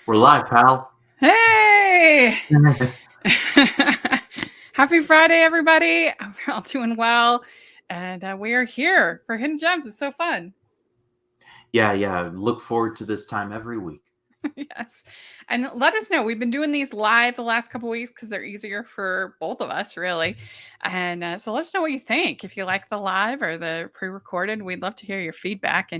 We're live, pal. Hey! Happy Friday, everybody. Hope you're all doing well. And we are here for Hidden Gems. It's so fun. Yeah. Look forward to this time every week. Yes. And let us know. We've been doing these live the last couple weeks because they're easier for both of us, really. And so let us know what you think. If you like the live or the pre-recorded, we'd love to hear your feedback.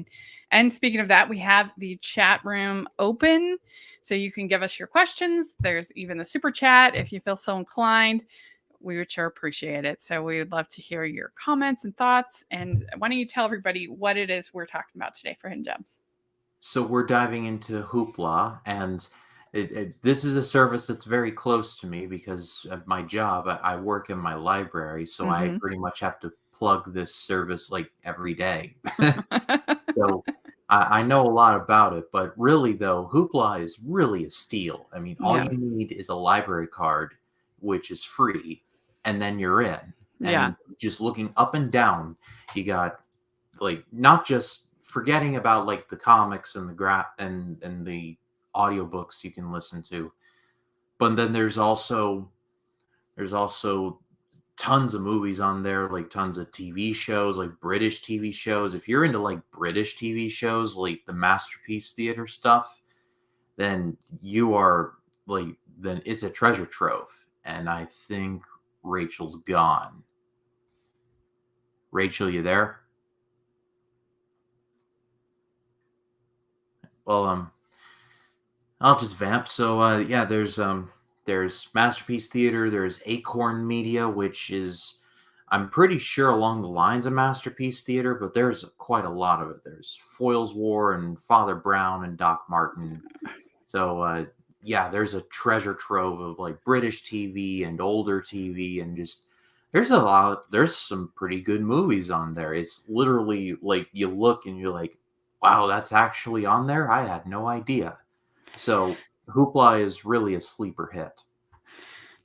And speaking of that, we have the chat room open, so you can give us your questions. There's even the super chat if you feel so inclined. We would sure appreciate it. So we would love to hear your comments and thoughts. And why don't you tell everybody what it is we're talking about today for Hidden Gems? So we're diving into HOOPLA, and this is a service that's very close to me because of my job. I work in my library, so I Mm-hmm. pretty much have to plug this service like every day. So I know a lot about it, but really though, Hoopla is really a steal. I mean, all Yeah. you need is a library card, which is free, and then you're in. Yeah. And just looking up and down, you got like not just forgetting about like the comics and the and the audiobooks you can listen to, but then there's also tons of movies on there, like tons of TV shows, like British TV shows. If you're into like British TV shows, like the Masterpiece Theater stuff, then you are then it's a treasure trove. And I think Rachel's gone. Rachel, you there? Well, I'll just vamp. So, yeah, there's Masterpiece Theater, there's Acorn Media, which is I'm pretty sure along the lines of Masterpiece Theater, but there's quite a lot of it. There's Foyle's War and Father Brown and Doc Martin. So, yeah, there's a treasure trove of like British TV and older TV, and just there's some pretty good movies on there. It's literally like you look and you're like, wow, that's actually on there. I had no idea. So Hoopla is really a sleeper hit.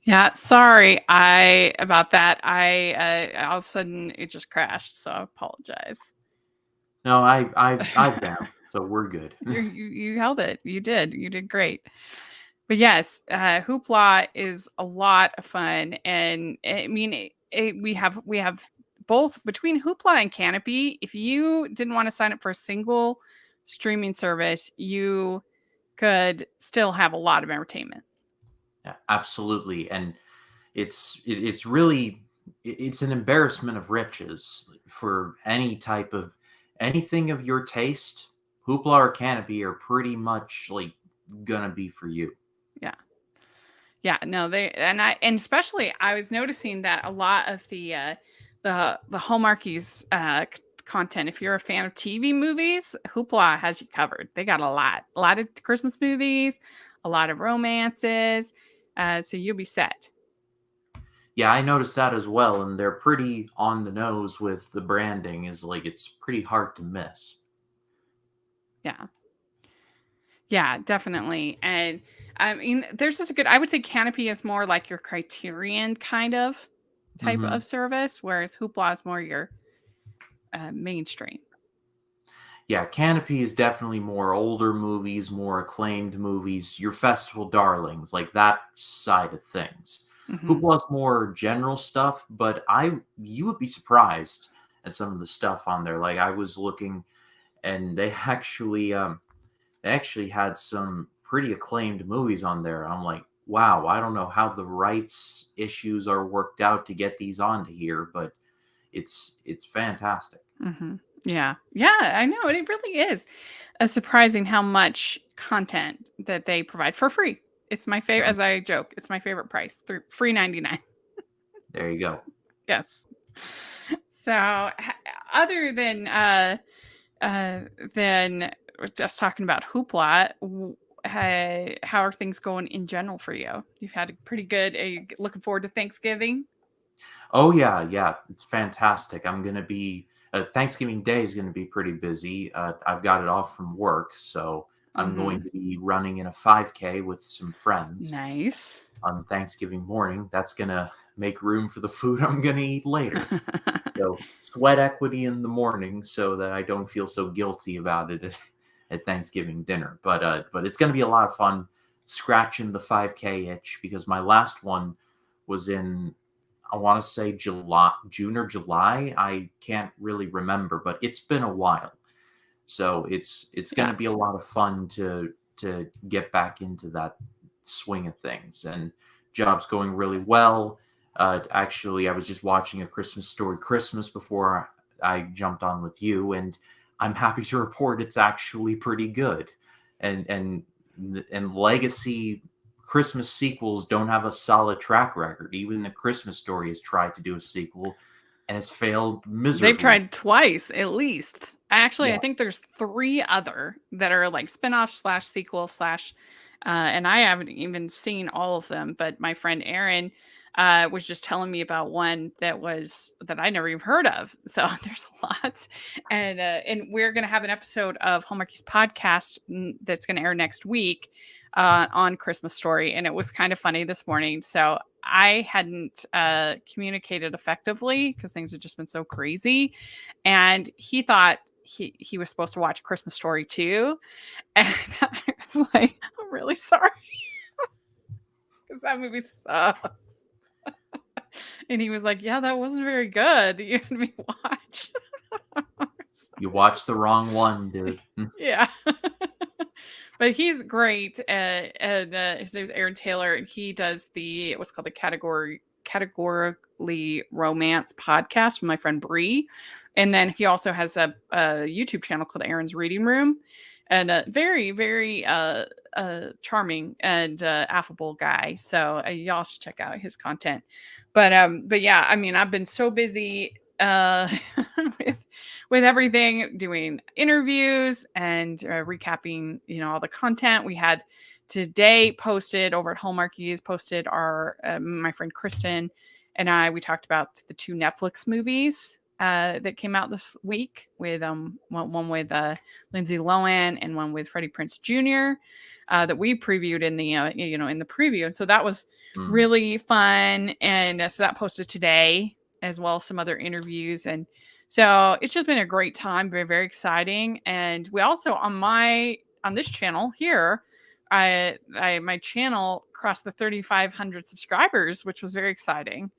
Yeah, sorry, I about that. All of a sudden it just crashed, so I apologize. No, I've vamped, so we're good. You held it. You did. You did great. But yes, Hoopla is a lot of fun, and I mean, we have both between Hoopla and Canopy. If you didn't want to sign up for a single streaming service, you could still have a lot of entertainment. Yeah, absolutely, and it's really it's an embarrassment of riches for any type of anything of your taste. Hoopla or Canopy are pretty much like gonna be for you. Yeah. Yeah, no, and especially I was noticing that a lot of the Hallmarkies content. If you're a fan of TV movies, Hoopla has you covered. They got a lot of Christmas movies, a lot of romances, so you'll be set. Yeah, I noticed that as well, and they're pretty on the nose with the branding. Is like it's pretty hard to miss. Yeah, yeah, definitely. And I mean, there's just a good. I would say Canopy is more like your Criterion kind of type Hmm. of service, whereas Hoopla is more your mainstream. Yeah, Canopy is definitely more older movies, more acclaimed movies, your festival darlings, like that side of things. Hmm. Hoopla's more general stuff, but I you would be surprised at some of the stuff on there. Like I was looking, and they actually had some pretty acclaimed movies on there. I'm like, wow, I don't know how the rights issues are worked out to get these onto here, but it's fantastic. Hmm. Yeah. Yeah, I know. It really is surprising how much content that they provide for free. It's my favorite, Mhm. as I joke, it's my favorite price, free 99. There you go. Yes. So, other uh, than just talking about Hoopla, how are things going in general for you? You've had a pretty good, are you looking forward to Thanksgiving? Oh yeah, it's fantastic. I'm gonna be Thanksgiving Day is gonna be pretty busy. I've got it off from work, so I'm going Hmm. to be running in a 5K with some friends Nice. on Thanksgiving morning. That's gonna make room for the food I'm gonna eat later. So sweat equity in the morning, so that I don't feel so guilty about it at Thanksgiving dinner. But it's going to be a lot of fun scratching the 5K itch, because my last one was in, I want to say June or July. I can't really remember, but it's been a while. So it's going Yeah. to be a lot of fun to get back into that swing of things. And job's going really well. Actually, I was just watching A Christmas Story Christmas before I jumped on with you, and I'm happy to report it's actually pretty good. And legacy Christmas sequels don't have a solid track record. Even A Christmas Story has tried to do a sequel and has failed They've miserably. tried twice at least. Actually, I Yeah. think there's 3 other that are like spin-off / sequel / and I haven't even seen all of them, but my friend Aaron was just telling me about one that I never even heard of. So there's a lot. And we're going to have an episode of Hallmarkies podcast that's going to air next week on Christmas Story, and it was kind of funny this morning. So I hadn't communicated effectively because things have just been so crazy, and he thought he was supposed to watch Christmas Story too, and I was like, I'm really sorry because that movie sucks. And he was like, yeah, that wasn't very good. You had me watch. You watched the wrong one, dude. Yeah. But he's great. And his name's Aaron Taylor, and he does what's called the categorically romance podcast with my friend Bree. And then he also has a YouTube channel called Aaron's Reading Room, and a very, very charming and affable guy. So y'all should check out his content. But yeah, I mean, I've been so busy with everything, doing interviews and recapping, all the content we had today posted over at Hallmarkies. Posted our my friend Kristen and we talked about the 2 Netflix movies that came out this week, with one with Lindsay Lohan and one with Freddie Prinze Jr. That we previewed in the in the preview, and so that was really fun. And so that posted today, as well as some other interviews. And so it's just been a great time, very, very exciting. And we also on this channel here, my channel crossed the 3,500 subscribers, which was very exciting.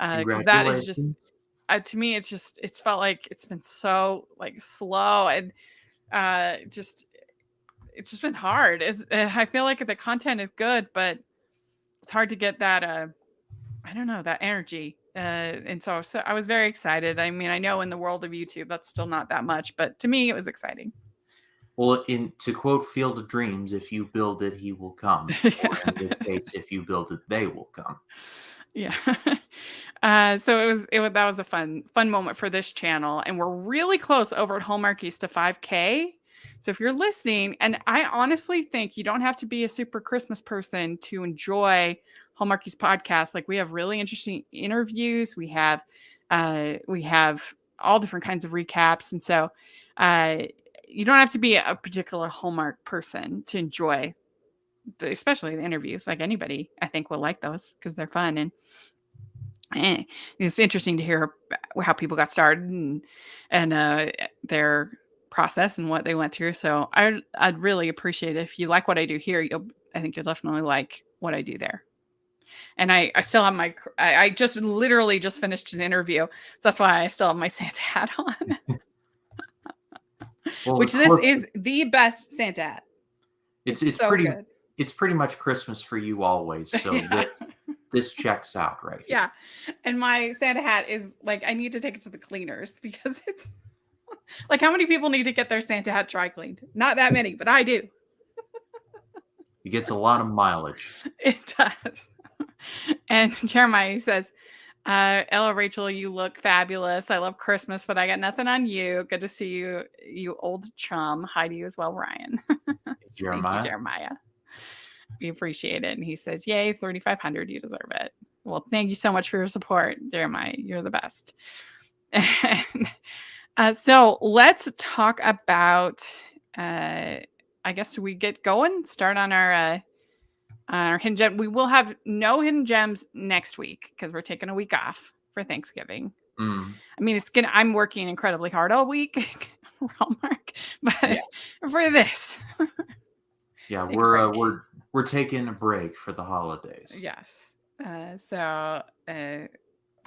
Because that is just to me, it's felt like it's been so like slow, and it's just been hard. I feel like the content is good, but it's hard to get that I don't know, that energy. And so I was very excited. I mean, I know in the world of YouTube, that's still not that much, but to me, it was exciting. Well, to quote Field of Dreams, if you build it, he will come. Yeah. Or in this case, if you build it, they will come. Yeah. So that was a fun moment for this channel. And we're really close over at Hallmarkies to 5K. So if you're listening, and I honestly think you don't have to be a super Christmas person to enjoy Hallmarkies podcast. Like, we have really interesting interviews. We have all different kinds of recaps. And so you don't have to be a particular Hallmark person to enjoy especially the interviews. Like, anybody, I think, will like those because they're fun. And it's interesting to hear how people got started and their process and what they went through. So I'd really appreciate it if you like what I do here. I think you'll definitely like what I do there. And I still have I just literally just finished an interview, so that's why I still have my Santa hat on. Well, which this is the best Santa hat. It's so pretty good. It's pretty much Christmas for you always. So yeah. This checks out right here. Yeah. And my Santa hat is like, I need to take it to the cleaners because it's like, how many people need to get their Santa hat dry cleaned? Not that many, but I do. It gets a lot of mileage. It does. And Jeremiah says, Ella, Rachel, you look fabulous. I love Christmas, but I got nothing on you. Good to see you, you old chum. Hi to you as well, Ryan. Jeremiah. Thank you, Jeremiah. We appreciate it. And he says, yay, 3,500. You deserve it. Well, thank you so much for your support, Jeremiah. You're the best. And, so let's talk about, I guess we get going, start on our hidden gem. We will have no hidden gems next week because we're taking a week off for Thanksgiving. I mean, I'm working incredibly hard all week. Hallmark, but Yeah, for this, yeah, take a break. we're taking a break for the holidays. Yes. So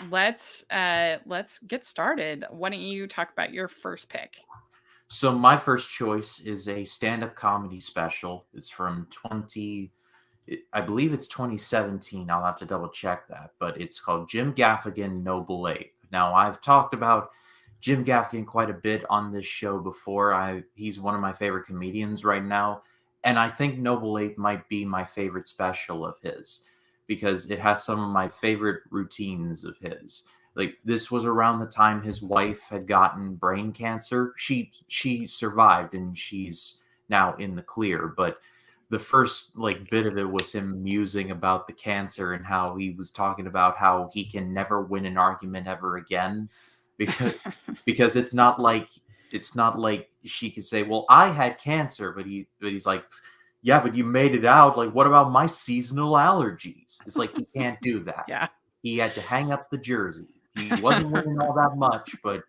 let's get started. Why don't you talk about your first pick? So my first choice is a stand-up comedy special. It's from 20 I believe it's 2017. I'll have to double check that, but it's called Jim Gaffigan Noble Ape. Now, I've talked about Jim Gaffigan quite a bit on this show before. He's one of my favorite comedians right now, and I think Noble Ape might be my favorite special of his because it has some of my favorite routines of his. Like this was around the time his wife had gotten brain cancer. She survived and she's now in the clear, but the first like bit of it was him musing about the cancer and how he was talking about how he can never win an argument ever again because it's not like she could say, well, I had cancer, but he's like, yeah, but you made it out. Like, what about my seasonal allergies? It's like he can't do that. Yeah. He had to hang up the jersey. He wasn't winning all that much, but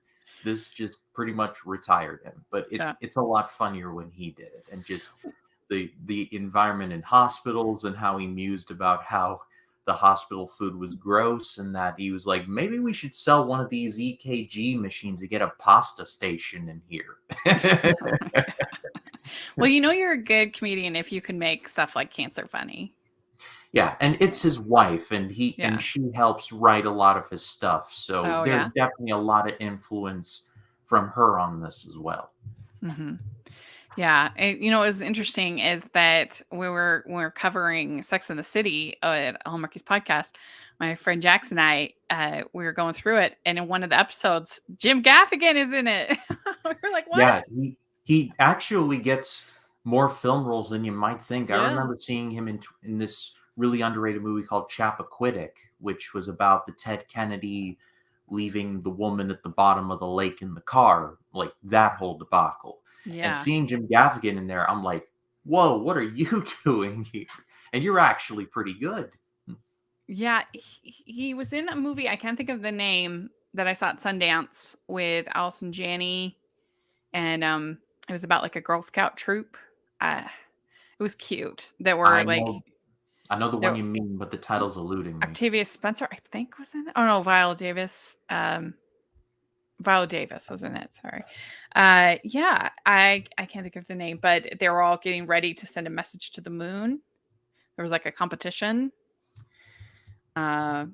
this just pretty much retired him. But it's Yeah. it's a lot funnier when he did it, and just the environment in hospitals and how he mused about how the hospital food was gross and that he was like, maybe we should sell one of these EKG machines to get a pasta station in here. Well, you know you're a good comedian if you can make stuff like cancer funny. Yeah, and it's his wife, and Yeah. she helps write a lot of his stuff. So Oh there's yeah. definitely a lot of influence from her on this as well. Hmm. Yeah, and, you know, what was interesting is that we were covering Sex in the City at Hallmarkies podcast. My friend Jackson and we were going through it, and in one of the episodes, Jim Gaffigan is in it. We were like, "What?" Yeah, he actually gets more film roles than you might think. I Yeah, remember seeing him in this really underrated movie called Chappaquiddick, which was about the Ted Kennedy leaving the woman at the bottom of the lake in the car, like that whole debacle. And yeah, seeing Jim Gaffigan in there, I'm like, "Whoa, what are you doing here? And you're actually pretty good." yeah. He was in a movie. I can't think of the name that I saw at Sundance with Allison Janney, and it was about like a Girl Scout troop. Uh, it was cute. That were I like know I know the one that you mean, but the title's eluding me. Octavia Spencer, I think, was in it. Oh no, Viola Davis. Viola Davis was in it. Sorry. Yeah, I can't think of the name, but they were all getting ready to send a message to the moon. There was like a competition, uh,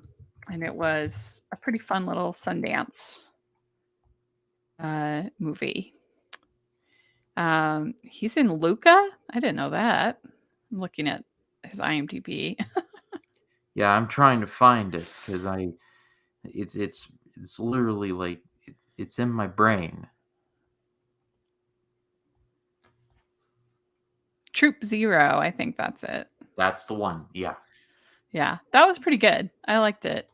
and it was a pretty fun little Sundance movie. He's in Luca. I didn't know that. I'm looking at his IMDb. Yeah, I'm trying to find it because it's literally like it's in my brain. Troop Zero, I think that's it. That's the one. Yeah. Yeah, that was pretty good. I liked it.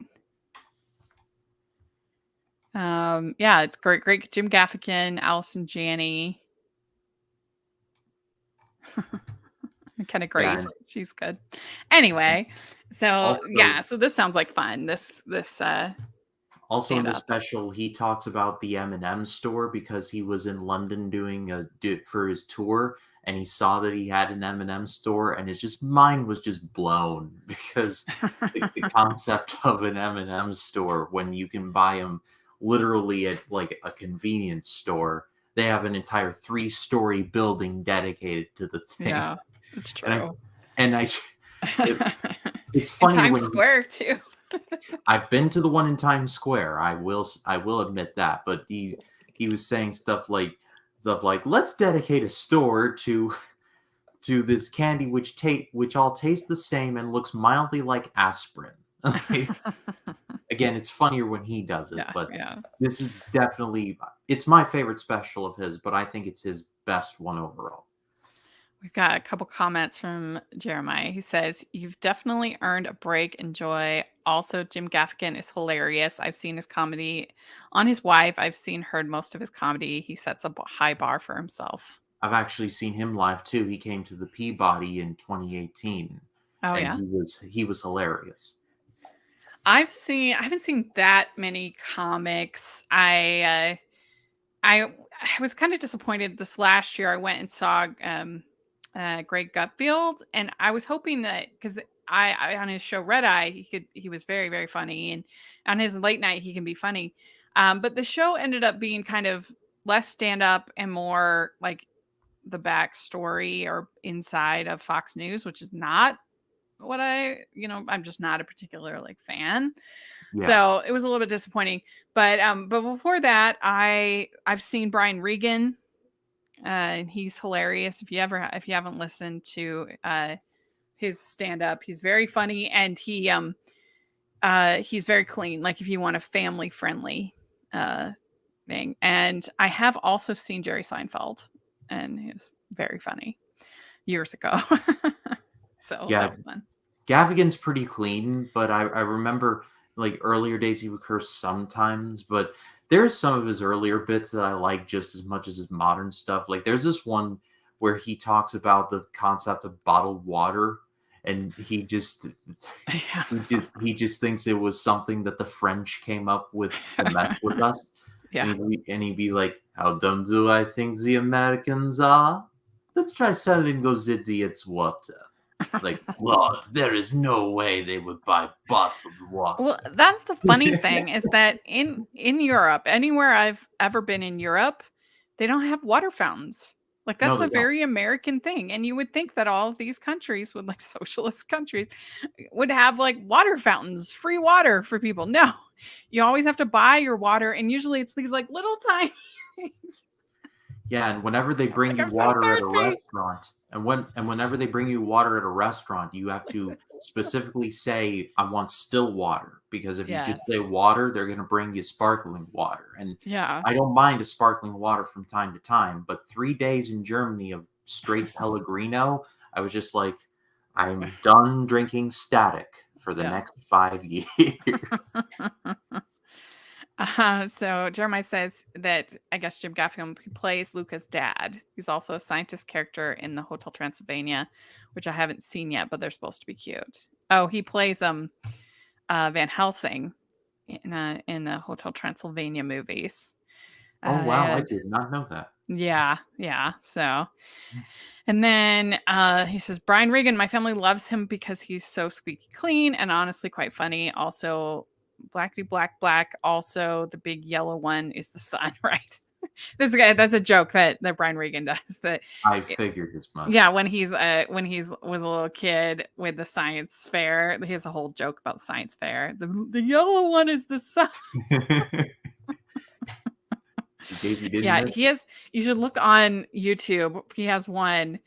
Yeah, it's great. Great Jim Gaffigan, Allison Janney, and kind of Yeah, and Grace. She's good. Anyway, so also yeah, so this sounds like fun. This also in stand the up. special he talks about the M&M store because he was in London doing for his tour and he saw that he had an M&M store and his just mind was just blown because the concept of an M&M store when you can buy them literally at like a convenience store. They have an entire 3-story building dedicated to the thing. Yeah, it's And I true. and I it, it's In funny Times when Square too. I've been to the one in Times Square. I will admit that, but he was saying stuff like let's dedicate a store to this candy which all tastes the same and looks mildly like aspirin. Again, it's funnier when he does it, Yeah, but yeah. this is definitely it's my favorite special of his, but I think it's his best one overall. We've got a couple comments from Jeremiah. He says, "You've definitely earned a break and joy. Also, Jim Gaffigan is hilarious. I've seen his comedy on his wife. Heard most of his comedy. He sets a high bar for himself." I've actually seen him live too. He came to the Peabody in 2018 Oh and yeah. he was hilarious. I haven't seen that many comics. I I was kind of disappointed this last year. I went and saw Greg Gutfield, and I was hoping that because I on his show Red Eye, he was very very funny, and on his late night he can be funny. But the show ended up being kind of less stand up and more like the backstory or inside of Fox News, which is not what I'm just not a particular like fan. Yeah. So it was a little bit disappointing. But before that, I've seen Brian Regan, and he's hilarious. If you haven't listened to his stand up, he's very funny, and he's very clean. Like if you want a family friendly thing. And I have also seen Jerry Seinfeld, and he was very funny years ago. So that Yeah. was fun. Gaffigan's pretty clean, but I remember like earlier days he would curse sometimes, but there's some of his earlier bits that I like just as much as his modern stuff. Like there's this one where he talks about the concept of bottled water, and Yeah. he just thinks it was something that the French came up with to mess with us. Yeah. And he'd be like, "How dumb do I think the Americans are? Let's try selling those idiots water." Like, Lord, there is no way they would buy bottled water. Well, that's the funny thing is that in Europe, anywhere I've ever been in Europe, they don't have water fountains. Like No, that's they a don't. very American thing. And you would think that all of these countries would like socialist countries would have like water fountains, free water for people. No. You always have to buy your water, and usually it's these like little tiny things. Yeah, and whenever they bring Like you I'm so water at a thirsty. restaurant, and whenever they bring you water at a restaurant, you have to specifically say, "I want still water," because if you just Yes. say water, they're going to bring you sparkling water. And Yeah. I don't mind a sparkling water from time to time, but 3 days in Germany of straight Pellegrino, I was just like, I'm done drinking static for the Yeah. next 5 years. So Jeremiah says that I guess Jim Gaffigan plays Luca's dad. He's also a scientist character in the Hotel Transylvania, which I haven't seen yet, but they're supposed to be cute. Oh, he plays Van Helsing in the Hotel Transylvania movies. Oh wow, I And did not know that. yeah, yeah. So and then he says, Brian Regan, my family loves him because he's so squeaky clean and honestly quite funny. Also, Blackity Black Black. Also, the big yellow one is the sun, right? This guy, that's a joke that Brian Regan does. That I figured as much. yeah, when he's was a little kid with the science fair, he has a whole joke about the science fair. The yellow one is the sun. In case you didn't Yeah, know. he has. You should look on YouTube. He has one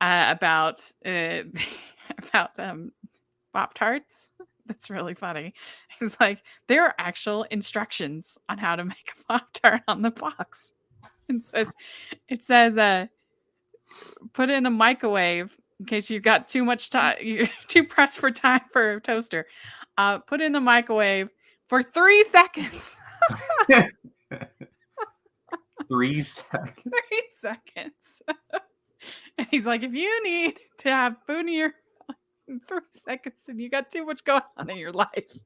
about about Pop Tarts. That's really funny. He's like, there are actual instructions on how to make a Pop Tart on the box. It says put it in the microwave in case you've got too much time. You're too pressed for time for a toaster. Put it in the microwave for 3 seconds. 3 seconds. 3 seconds. And he's like, if you need to have food in your in 3 seconds, then you got too much going on in your life.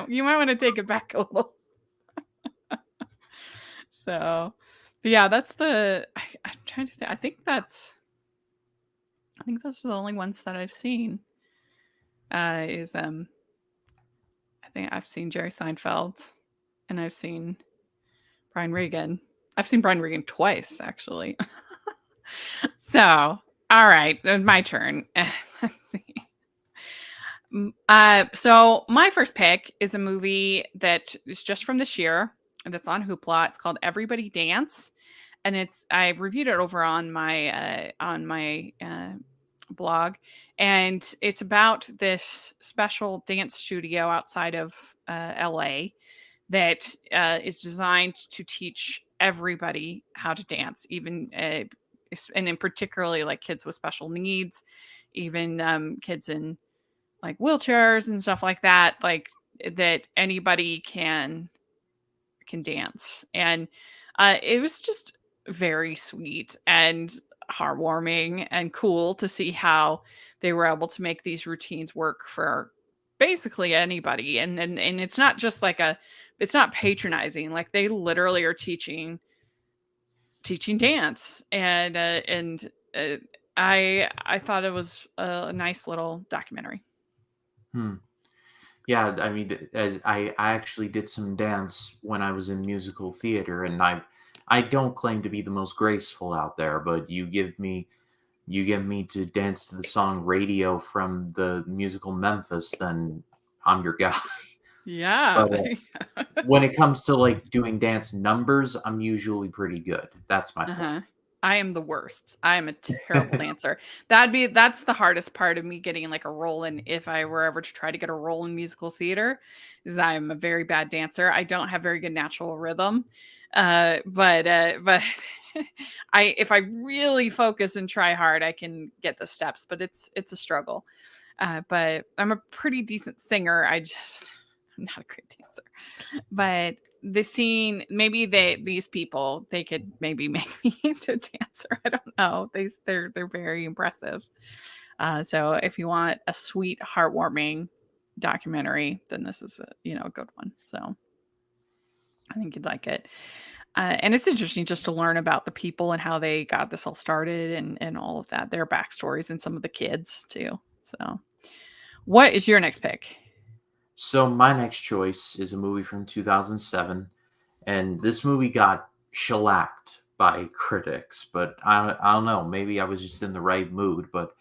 You might want to take it back a little. So, but yeah, that's I'm trying to think. I think those are the only ones that I've seen. Is I think I've seen Jerry Seinfeld, and I've seen Brian Regan. I've seen Brian Regan twice, actually. So, all right, my turn. Let's see. So my first pick is a movie that is just from this year that's on Hoopla. It's called Everybody Dance, and I reviewed it over on my blog, and it's about this special dance studio outside of LA that is designed to teach everybody how to dance, even and in particularly like kids with special needs, even kids in like wheelchairs and stuff like that, like that anybody can dance. And it was just very sweet and heartwarming and cool to see how they were able to make these routines work for basically anybody. And it's not just like it's not patronizing. Like they literally are teaching teaching dance, and I thought it was a nice little documentary. Hmm. Yeah, I mean, as I actually did some dance when I was in musical theater, and I don't claim to be the most graceful out there, but you get me to dance to the song "Radio" from the musical Memphis, then I'm your guy. Yeah. But when it comes to like doing dance numbers, I'm usually pretty good. That's my point. Uh-huh. I am the worst. I am a terrible dancer. That's the hardest part of me getting like a role in, if I were ever to try to get a role in musical theater, is I'm a very bad dancer. I don't have very good natural rhythm. But I if I really focus and try hard, I can get the steps, but it's a struggle. But I'm a pretty decent singer. I'm not a great dancer. But the scene, maybe these people, they could maybe make me into a dancer. I don't know. They're very impressive. So if you want a sweet, heartwarming documentary, then this is a good one. So I think you'd like it. And it's interesting just to learn about the people and how they got this all started, and all of that, their backstories, and some of the kids too. So, what is your next pick? So my next choice is a movie from 2007, and this movie got shellacked by critics, but I don't know, maybe I was just in the right mood, but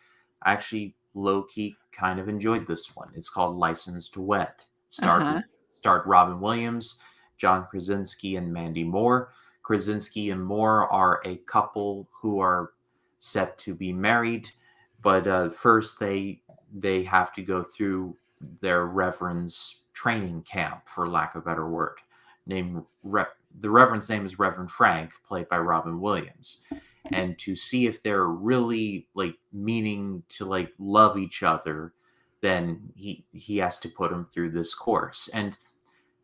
I actually low key kind of enjoyed this one. It's called License to Wed. Uh huh. Starred Robin Williams, John Krasinski, and Mandy Moore. Krasinski and Moore are a couple who are set to be married, but first they have to go through their reverend's training camp, for lack of a better word. The reverend's name is Reverend Frank, played by Robin Williams, and to see if they're really like meaning to like love each other, then he has to put them through this course. And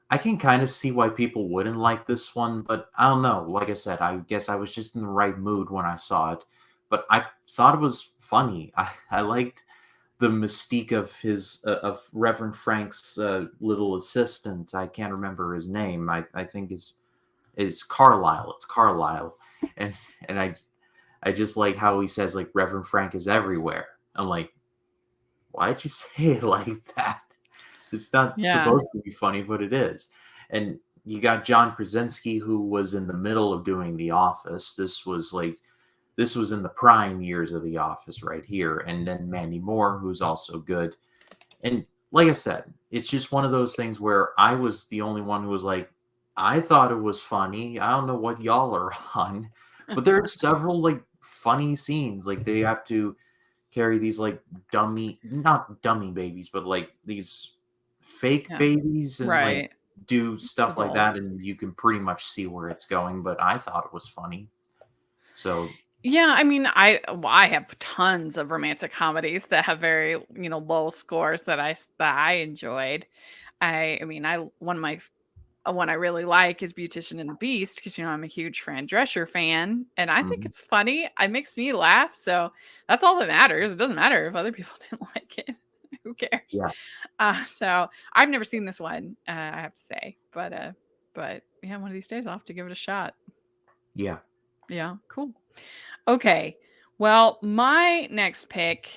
I can kind of see why people wouldn't like this one, but I don't know. Like I said, I guess I was just in the right mood when I saw it, but I thought it was funny. I liked the mystique of his of Reverend Frank's little assistant. I can't remember his name. I think is Carlisle. It's Carlisle, and I just like how he says like Reverend Frank is everywhere. I'm like, why'd you say it like that? It's not Yeah. supposed to be funny, but it is. And you got John Krasinski, who was in the middle of doing The Office. This was in the prime years of The Office right here. And then Mandy Moore, who's also good. And like I said, it's just one of those things where I was the only one who was like, I thought it was funny. I don't know what y'all are on. But there are several like funny scenes. Like they have to carry these like not dummy babies, but like these fake Yeah. babies and like Right. do The stuff like dolls. that, and you can pretty much see where it's going. But I thought it was funny. So Yeah, I mean, I have tons of romantic comedies that have very, low scores that I enjoyed. I mean, I one of my one I really like is Beautician and the Beast, because I'm a huge Fran Drescher fan, and I think mhm, it's funny. It makes me laugh, so that's all that matters. It doesn't matter if other people didn't like it. Who cares? yeah, So I've never seen this one, I have to say, but yeah, one of these days I'll have to give it a shot. yeah, Yeah, cool. Okay. Well, my next pick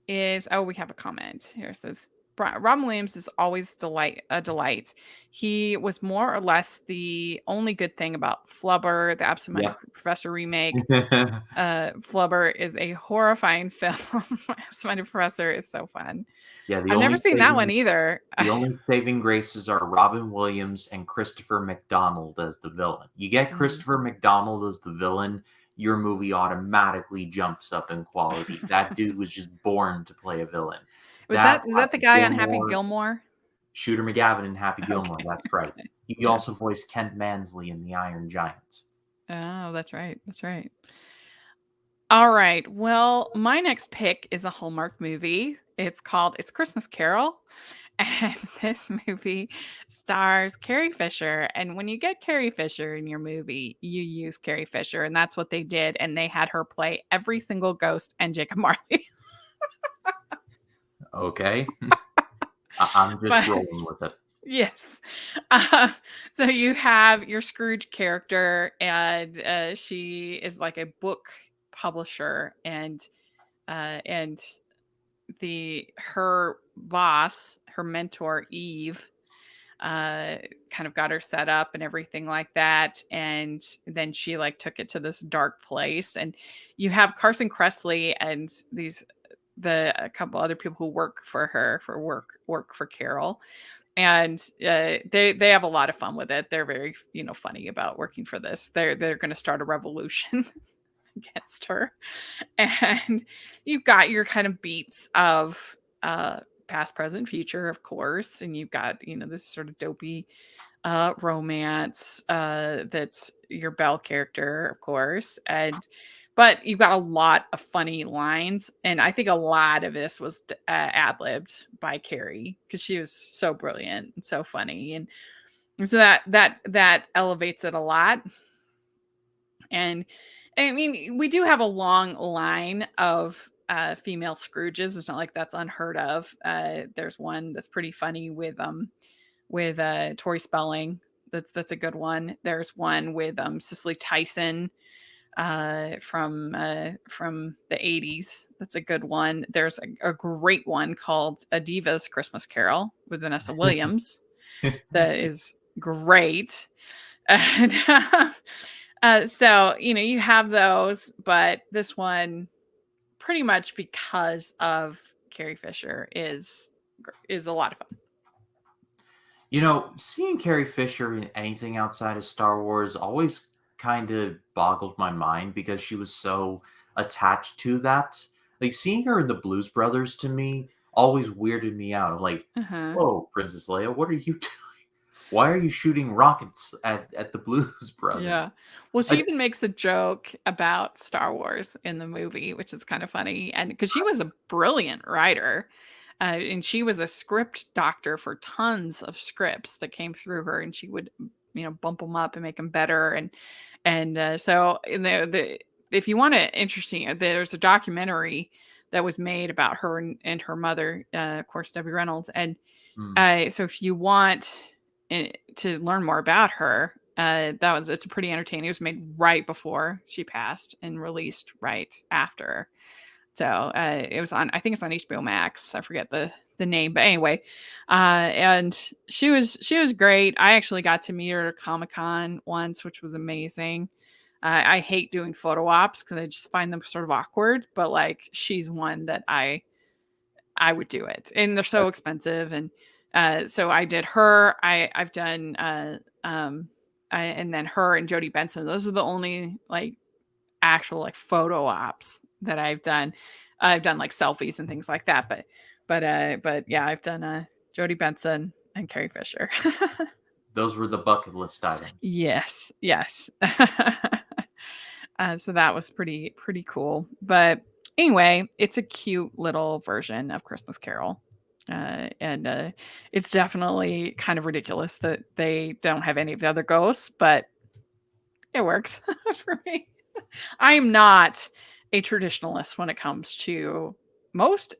is, oh, we have a comment here. It says Robin Williams is always a delight. He was more or less the only good thing about Flubber, the yeah. Absent-Minded Professor remake. Flubber is a horrifying film. Absent-Minded Professor is so fun. Yeah, I've never seen that one either. the only saving graces are Robin Williams and Christopher McDonald as the villain. You get Mhm. Christopher McDonald as the villain, your movie automatically jumps up in quality. That dude was just born to play a villain. That Is that the Happy guy on Happy Gilmore, Gilmore? Shooter McGavin and Happy Gilmore, Okay. that's right. Okay. He Yeah. also voiced Kent Mansley in The Iron Giant. Oh, that's right. That's right. All right. Well, my next pick is a Hallmark movie. It's Christmas Carol. And this movie stars Carrie Fisher. And when you get Carrie Fisher in your movie, you use Carrie Fisher. And that's what they did. And they had her play every single ghost and Jacob Marley. Okay. I'm just but rolling with it. Yes. Uh, so you have your Scrooge character, and she is like a book publisher, and the her boss, her mentor Eve, uh kind of got her set up and everything like that, and then she like took it to this dark place. And you have Carson Kressley and a couple other people who work for her for work for Carol, and they have a lot of fun with it. They're very, funny about working for this. They're going to start a revolution against her. And you've got your kind of beats of past, present, future, of course, and you've got, this sort of dopey romance that's your Belle character, of course. But you've got a lot of funny lines, and I think a lot of this was ad-libbed by Carrie, because she was so brilliant and so funny, and so that elevates it a lot. And I mean, we do have a long line of female Scrooges. It's not like that's unheard of. There's one that's pretty funny with Tori Spelling. That's a good one. There's one with Cicely Tyson from the 80s. That's a good one. There's a great one called A Diva's Christmas Carol with Vanessa Williams that is great. And so, you have those, but this one, pretty much because of Carrie Fisher, is a lot of fun. Seeing Carrie Fisher in anything outside of Star Wars always kind of boggled my mind because she was so attached to that. Like seeing her in the Blues Brothers to me always weirded me out. I'm like, Uh-huh. whoa, Princess Leia, what are you doing? Why are you shooting rockets at the Blues Brothers? Yeah. Well, she I, even makes a joke about Star Wars in the movie, which is kind of funny. And because she was a brilliant writer, and she was a script doctor for tons of scripts that came through her, and she would, bump them up and make them better. So if you want to interesting, there's a documentary that was made about her and her mother, of course, Debbie Reynolds. And hmm. so if you want to learn more about her, it's pretty entertaining. It was made right before she passed and released right after. So it was on, I think it's on HBO Max. I forget the name, but anyway, and she was great. I actually got to meet her at Comic-Con once, which was amazing. I hate doing photo ops because I just find them sort of awkward, but like she's one that I would do it, and they're so expensive. And so I did her. I've done and then her and Jodie Benson. Those are the only like actual like photo ops that I've done. I've done like selfies and things like that, but yeah, I've done Jodie Benson and Carrie Fisher. Those were the bucket list items. Yes, yes. So that was pretty cool. But anyway, it's a cute little version of Christmas Carol. And it's definitely kind of ridiculous that they don't have any of the other ghosts, but it works for me. I'm not a traditionalist when it comes to most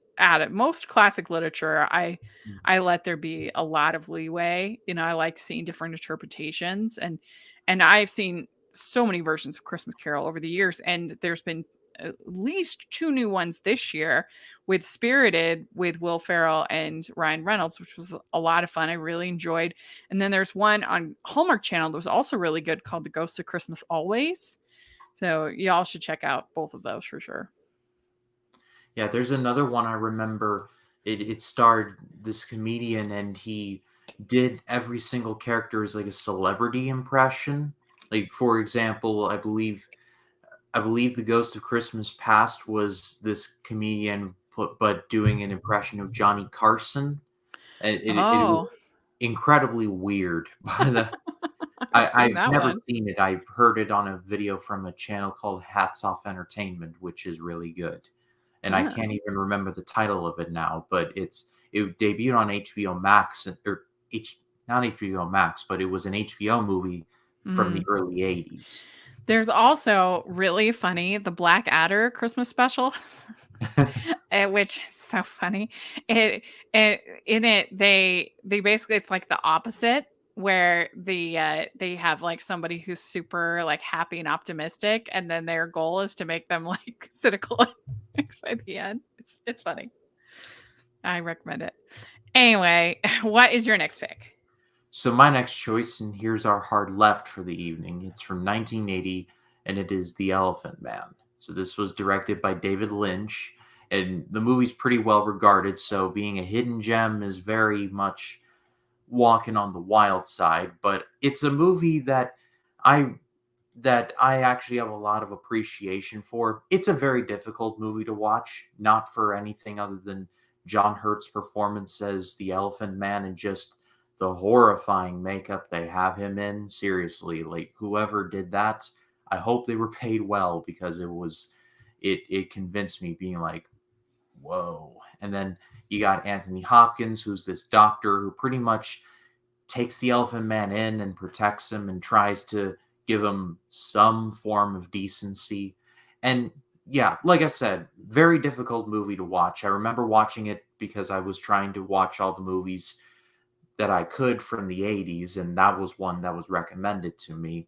classic literature. Mm. I let there be a lot of leeway. I like seeing different interpretations, and I've seen so many versions of Christmas Carol over the years, and there's been at least two new ones this year with Spirited with Will Ferrell and Ryan Reynolds, which was a lot of fun. I really enjoyed. And then there's one on Hallmark Channel that was also really good called The Ghost of Christmas Always. So y'all should check out both of those for sure. Yeah, there's another one I remember. It starred this comedian, and he did every single character as like a celebrity impression. Like for example, I believe the Ghost of Christmas Past was this comedian, but doing an impression of Johnny Carson, and it was Oh, incredibly weird. But I haven't seen I've that never one. seen it. I've heard it on a video from a channel called Hats Off Entertainment, which is really good. And I Ah, can't even remember the title of it now, but it debuted on HBO Max, or not HBO Max, but it was an HBO movie from the mm. early '80s. There's also really funny the Black Adder Christmas special, which is so funny. It it in it they basically it's like the opposite where they have like somebody who's super like happy and optimistic, and then their goal is to make them like cynical by the end. It's funny. I recommend it. Anyway, what is your next pick? So my next choice, and here's our hard left for the evening. It's from 1980, and it is The Elephant Man. So this was directed by David Lynch, and the movie's pretty well regarded. So being a hidden gem is very much walking on the wild side. But it's a movie I that I actually have a lot of appreciation for. It's a very difficult movie to watch, not for anything other than John Hurt's performance as the Elephant Man and just the horrifying makeup they have him in. Seriously, like whoever did that, I hope they were paid well because it convinced me being like, whoa. And then you got Anthony Hopkins, who's this doctor who pretty much takes the Elephant Man in and protects him and tries to give him some form of decency. And yeah, like I said, very difficult movie to watch. I remember watching it because I was trying to watch all the movies that I could from the 80s, and that was one that was recommended to me.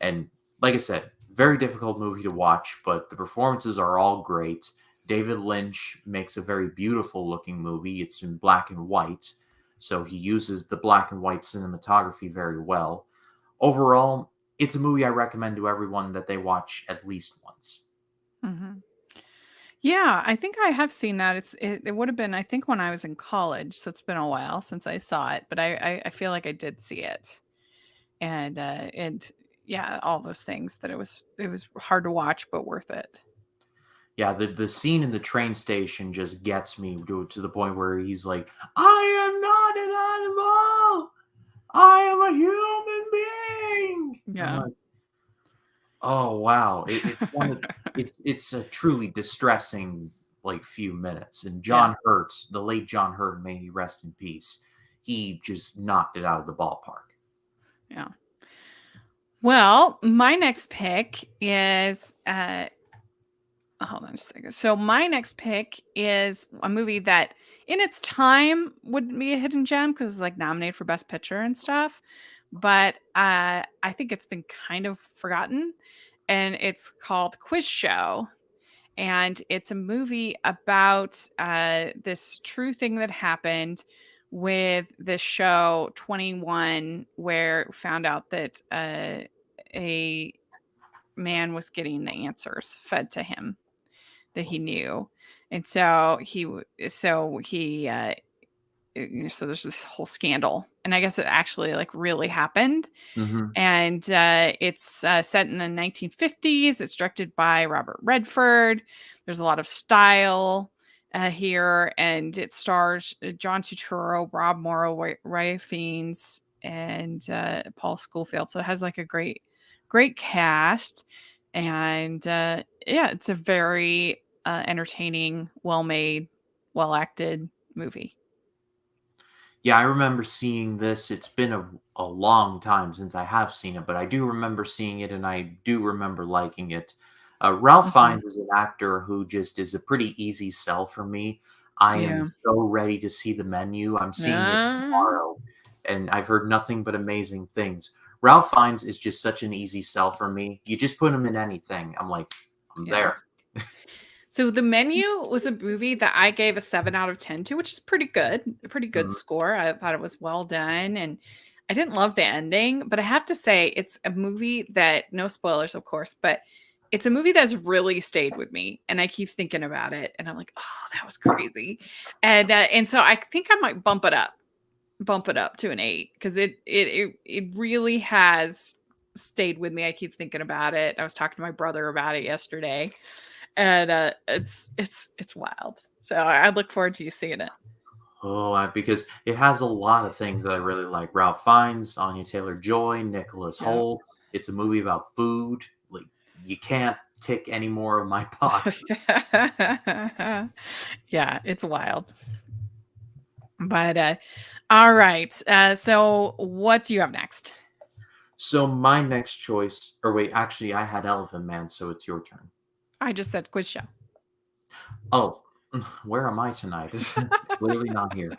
And like I said, very difficult movie to watch, but the performances are all great. David Lynch makes a very beautiful looking movie. It's in black and white, so he uses the black and white cinematography very well. Overall, it's a movie I recommend to everyone that they watch at least once. Mhm. Yeah, I think I have seen that. It would have been I think when I was in college, so it's been a while since I saw it, but I feel like I did see it. And yeah, all those things that it was hard to watch but worth it. Yeah, the scene in the train station just gets me to the point where he's like, "I am not an animal. I am a human being." I'm Yeah. like, "Oh wow!" It's one of it's a truly distressing like few minutes. And Yeah. John Hurt, the late John Hurt, may he rest in peace. He just knocked it out of the ballpark. Yeah. Well, my next pick is hold on just a second. So my next pick is a movie that in its time would be a hidden gem because it's like nominated for Best Picture and stuff. But I think it's been kind of forgotten. And it's called Quiz Show. And it's a movie about this true thing that happened with the show 21, where it found out that a man was getting the answers fed to him that he knew. And so so there's this whole scandal. And I guess it actually like really happened. Hmm. And it's set in the 1950s. It's directed by Robert Redford. There's a lot of style here, and it stars John Turturro, Rob Morrow, Ray Fiennes, and Paul Schofield. So it has like a great cast, and yeah, it's a very entertaining, well made, well acted movie. Yeah, I remember seeing this. It's been a long time since I have seen it, but I do remember seeing it and I do remember liking it. Ralph Mhm. Fiennes is an actor who just is a pretty easy sell for me. I am Yeah. so ready to see the menu. I'm seeing it Uh, tomorrow, and I've heard nothing but amazing things. Ralph Fiennes is just such an easy sell for me. You just put him in anything. I'm like, I'm yeah. there. So The Menu was a movie that I gave a 7 out of 10 to, which is pretty good. A pretty good Mhm. score. I thought it was well done, and I didn't love the ending, but I have to say it's a movie that no spoilers of course, but it's a movie that's really stayed with me, and I keep thinking about it and I'm like, "Oh, that was crazy." And so I think I might bump it up to an 8 cuz it really has stayed with me. I keep thinking about it. I was talking to my brother about it yesterday, and it's wild. So I look forward to you seeing it. Oh, because it has a lot of things that I really like. Ralph Fiennes, Anya Taylor-Joy, Nicholas Yeah. Hoult. It's a movie about food. Like you can't tick any more of my boxes. Yeah, it's wild. But all right. So what do you have next? So my next choice, or wait, actually, I had Elephant Man, so it's your turn. I just said quiz show. Oh, where am I tonight? Clearly not here.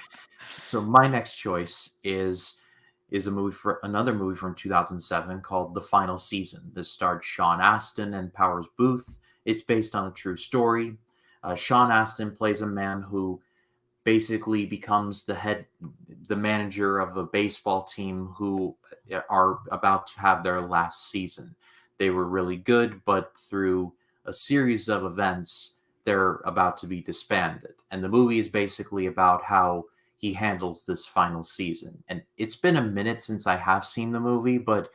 So my next choice is a movie for another movie from 2007 called The Final Season. This starred Sean Astin and Powers Booth. It's based on a true story. Sean Astin plays a man who basically becomes the manager of a baseball team who are about to have their last season. They were really good, but through a series of events, they're about to be disbanded. And the movie is basically about how he handles this final season. And it's been a minute since I have seen the movie, but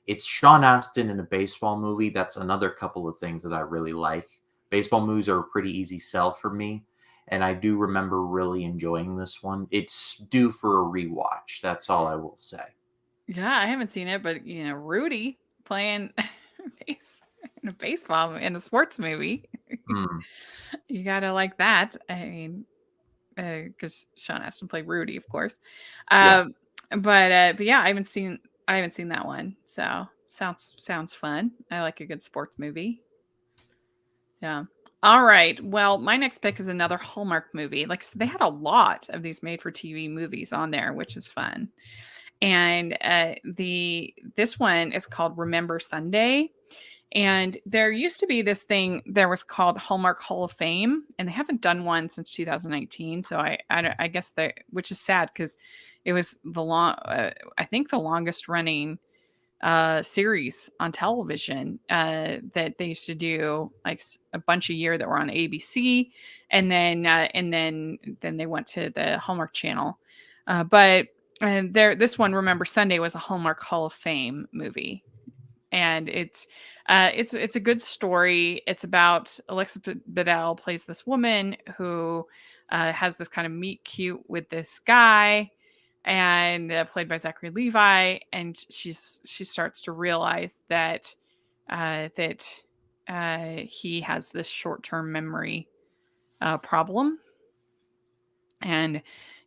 it's Sean Astin in a baseball movie. That's another couple of things that I really like. Baseball movies are a pretty easy sell for me, and I do remember really enjoying this one. It's due for a rewatch. That's all I will say. Yeah, I haven't seen it, but Rudy playing in a baseball in a sports movie. Hmm. You gotta like that. I mean, because Sean Astin played Rudy, of course. Yeah. Um, but yeah, I haven't seen that one. So sounds fun. I like a good sports movie. Yeah. All right. Well, my next pick is another Hallmark movie. Like they had a lot of these made for TV movies on there, which is fun. And the this one is called Remember Sunday. And there used to be this thing there was called Hallmark Hall of Fame, and they haven't done one since 2019. So I guess that, which is sad because it was I think the longest running series on television that they used to do like a bunch a year that were on ABC, and then they went to the Hallmark Channel. But and there, this one, Remember Sunday, was a Hallmark Hall of Fame movie, and it's a good story. It's about Alexa Bedell plays this woman who has this kind of meet cute with this guy, and played by Zachary Levi, and she starts to realize that he has this short term memory problem, and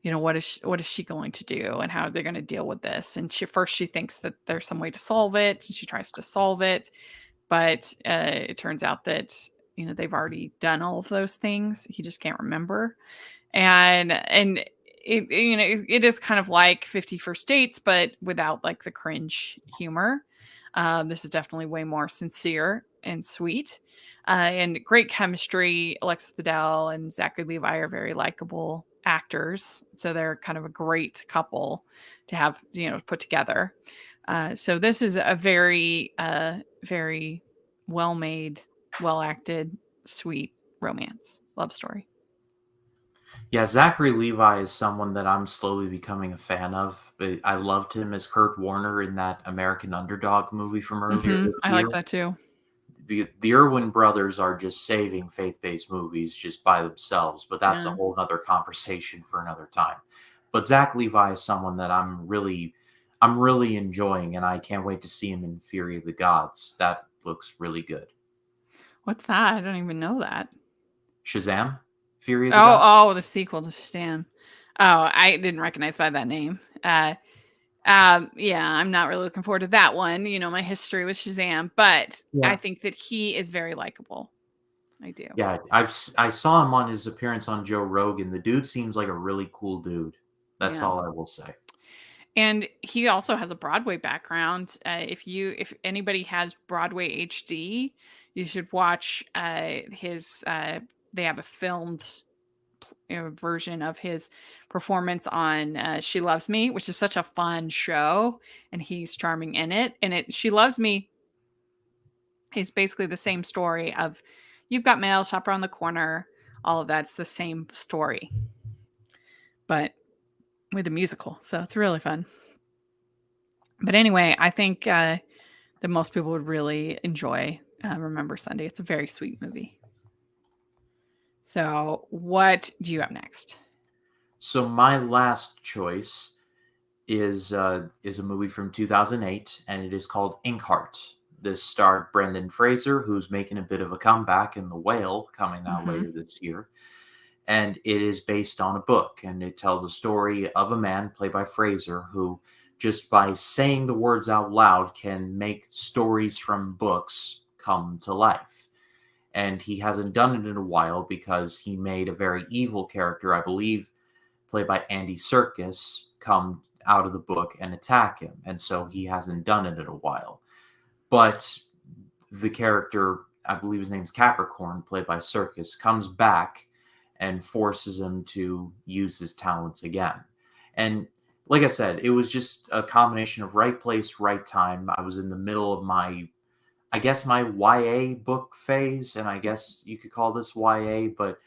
what is she going to do, and how they're going to deal with this. And she thinks that there's some way to solve it, and she tries to solve it, but it turns out that they've already done all of those things. He just can't remember, and it is kind of like 50 First Dates, but without like the cringe humor. This is definitely way more sincere and sweet, and great chemistry. Alexis Bledel and Zachary Levi are very likable actors, so they're kind of a great couple to have put together. So this is a very well made, well acted, sweet romance love story. Yeah, Zachary Levi is someone that I'm slowly becoming a fan of. I loved him as Kurt Warner in that American Underdog movie from earlier this I year. like that too. The Irwin brothers are just saving faith-based movies just by themselves, but that's a Yeah. whole other conversation for another time. But Zach Levi is someone that I'm really enjoying, and I can't wait to see him in Fury of the Gods. That looks really good. What's that? I don't even know that. Shazam? Fury of the Oh, Gods? oh, the sequel to Stan. Oh, I didn't recognize by that name. Yeah, I'm not really looking forward to that one. My history with Shazam, but I Yeah. think that he is very likable. I do. Yeah, I saw him on his appearance on Joe Rogan. The dude seems like a really cool dude. That's Yeah. all I will say. And he also has a Broadway background. If anybody has Broadway HD, you should watch his. They have a filmed version of his performance on She Loves Me, which is such a fun show, and he's charming in it. And She Loves Me is basically the same story of you've got mail, shop around the corner, all of that's the same story, but with a musical. So it's really fun. But anyway, I think that most people would really enjoy Remember Sunday. It's a very sweet movie. So, what do you have next? So my last choice is a movie from 2008, and it is called Inkheart. This starred Brendan Fraser, who's making a bit of a comeback in The Whale, coming out Mm-hmm. later this year. And it is based on a book, and it tells a story of a man played by Fraser who just by saying the words out loud can make stories from books come to life. And he hasn't done it in a while because he made a very evil character, I believe, played by Andy Serkis, come out of the book and attack him. And so he hasn't done it in a while. But the character, I believe his name's Capricorn, played by Serkis, comes back and forces him to use his talents again. And like I said, it was just a combination of right place, right time. I was in the middle of my YA book phase, and I guess you could call this YA, but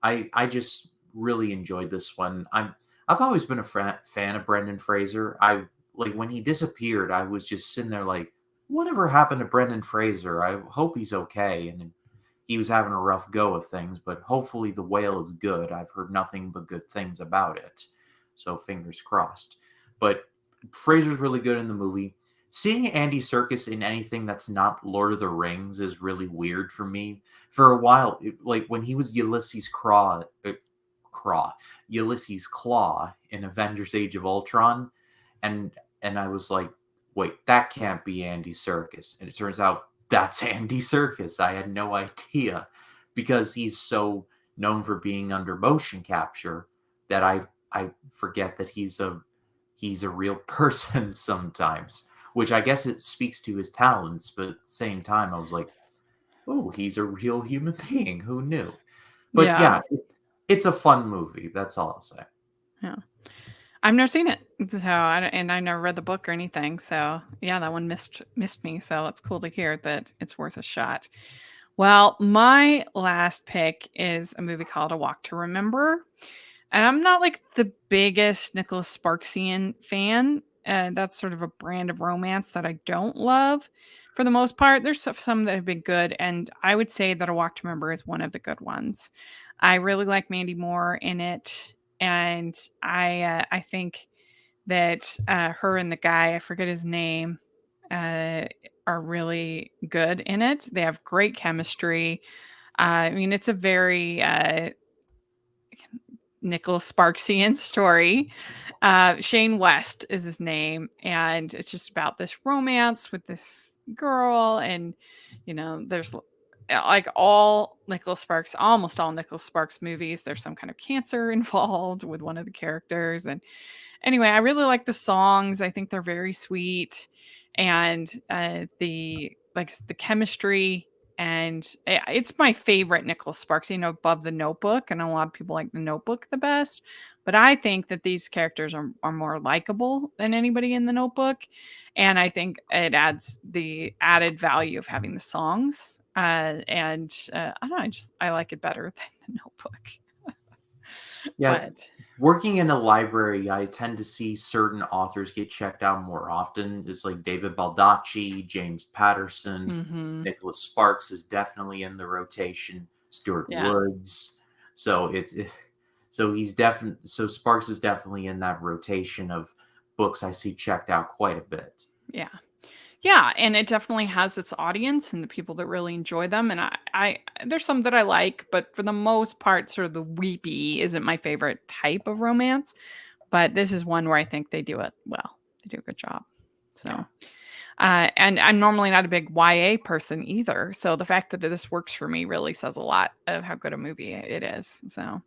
I just really enjoyed this one. I've always been a fan of Brendan Fraser. I like when he disappeared, I was just sitting there like, whatever happened to Brendan Fraser? I hope he's okay. And he was having a rough go of things, but hopefully The Whale is good. I've heard nothing but good things about it, so fingers crossed. But Fraser's really good in the movie. Seeing Andy Serkis in anything that's not Lord of the Rings is really weird for me. For a while, like when he was Ulysses Claw in Avengers: Age of Ultron, and I was like, wait, that can't be Andy Serkis, and it turns out that's Andy Serkis. I had no idea because he's so known for being under motion capture that I forget that he's a real person sometimes, which I guess it speaks to his talents, but at the same time, I was like, oh, he's a real human being. Who knew? But Yeah. yeah, it's a fun movie. That's all I'll say. Yeah. I've never seen it, so and I never read the book or anything. So yeah, that one missed me. So it's cool to hear that it's worth a shot. Well, my last pick is a movie called A Walk to Remember, and I'm not like the biggest Nicholas Sparksian fan. That's sort of a brand of romance that I don't love. For the most part, there's some that have been good, and I would say that A Walk to Remember is one of the good ones. I really like Mandy Moore in it, and I think that her and the guy, I forget his name, are really good in it. They have great chemistry. I mean, it's a very Nicholas Sparksian story. Shane West is his name, and it's just about this romance with this girl, and there's like almost all Nicholas Sparks movies. There's some kind of cancer involved with one of the characters, and anyway, I really like the songs. I think they're very sweet, and the chemistry. And it's my favorite Nicholas Sparks, above The Notebook. And a lot of people like The Notebook the best. But I think that these characters are more likable than anybody in The Notebook. And I think it adds the added value of having the songs. I don't know, I like it better than The Notebook. Yeah, But working in a library, I tend to see certain authors get checked out more often. It's like David Baldacci, James Patterson, mhm, Nicholas Sparks is definitely in the rotation. Stuart yeah. Woods, so so Sparks is definitely in that rotation of books I see checked out quite a bit. Yeah. Yeah, and it definitely has its audience and the people that really enjoy them. And I there's some that I like, but for the most part, sort of the weepy isn't my favorite type of romance. But this is one where I think they do it well. They do a good job. Yeah, So, and I'm normally not a big YA person either. So the fact that this works for me really says a lot of how good a movie it is. So,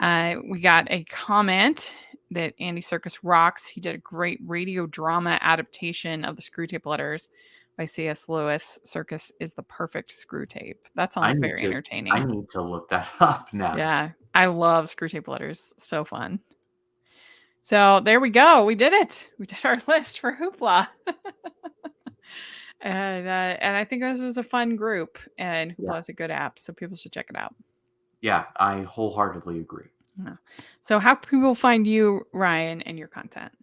we got a comment that Andy Serkis rocks. He did a great radio drama adaptation of the Screwtape Letters by C.S. Lewis. Serkis is the perfect Screwtape. That I sounds need very to I entertaining. need to look that up now. Yeah, I love Screwtape Letters. So fun. So there we go. We did it. We did our list for Hoopla. And I think this was a fun group, and Yeah, Hoopla is a good app, so people should check it out. yeah, I wholeheartedly agree. Yeah. So how can people find you, Ryan, and your content?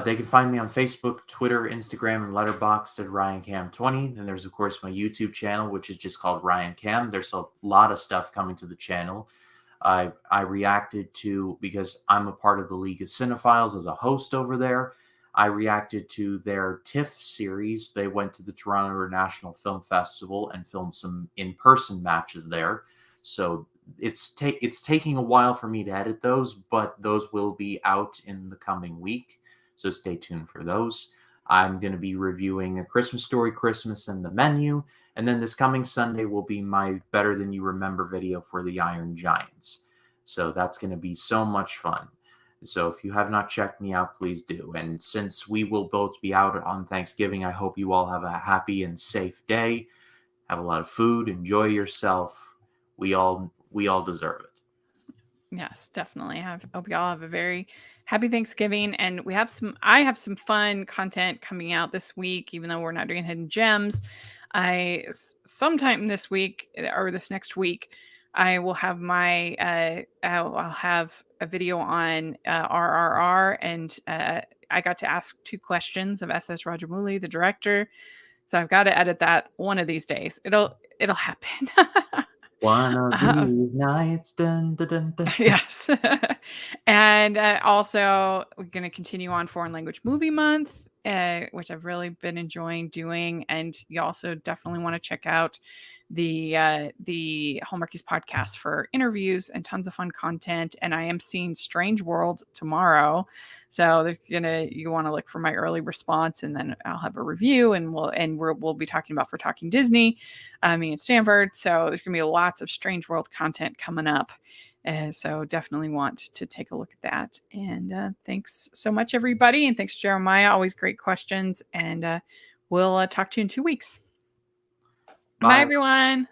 They can find me on Facebook, Twitter, Instagram, and Letterboxd at RyanCam20. And there's, of course, my YouTube channel, which is just called Ryan Cam. There's a lot of stuff coming to the channel. I reacted to, because I'm a part of the League of Cinephiles as a host over there, I reacted to their TIFF series. They went to the Toronto International Film Festival and filmed some in-person matches there. So it's taking a while for me to edit those, but those will be out in the coming week. So stay tuned for those. I'm going to be reviewing A Christmas Story Christmas and the Menu. And then this coming Sunday will be my Better Than You Remember video for the Iron Giants. So that's going to be so much fun. So if you have not checked me out, please do. And since we will both be out on Thanksgiving, I hope you all have a happy and safe day. Have a lot of food, enjoy yourself. We all deserve it. Yes, definitely. Hope y'all have a very happy Thanksgiving. And I have some fun content coming out this week, even though we're not doing hidden gems. Sometime this week or this next week, I will have I'll have a video on RRR, and I got to ask 2 questions of SS Rajamouli, the director. So I've got to edit that one of these days. It'll happen. One of Uh, these nights, dun, dun, dun, dun. Yes. And also, we're going to continue on Foreign Language Movie Month, which I've really been enjoying doing. And you also definitely want to check out the Hallmarkies podcast for interviews and tons of fun content. And I am seeing Strange World tomorrow, so you want to look for my early response, and then I'll have a review, and we'll be talking about For Talking Disney, me and Stanford. So there's gonna be lots of Strange World content coming up. So definitely want to take a look at that. And thanks so much, everybody. And thanks, Jeremiah. Always great questions. And we'll talk to you in 2 weeks. Bye, everyone.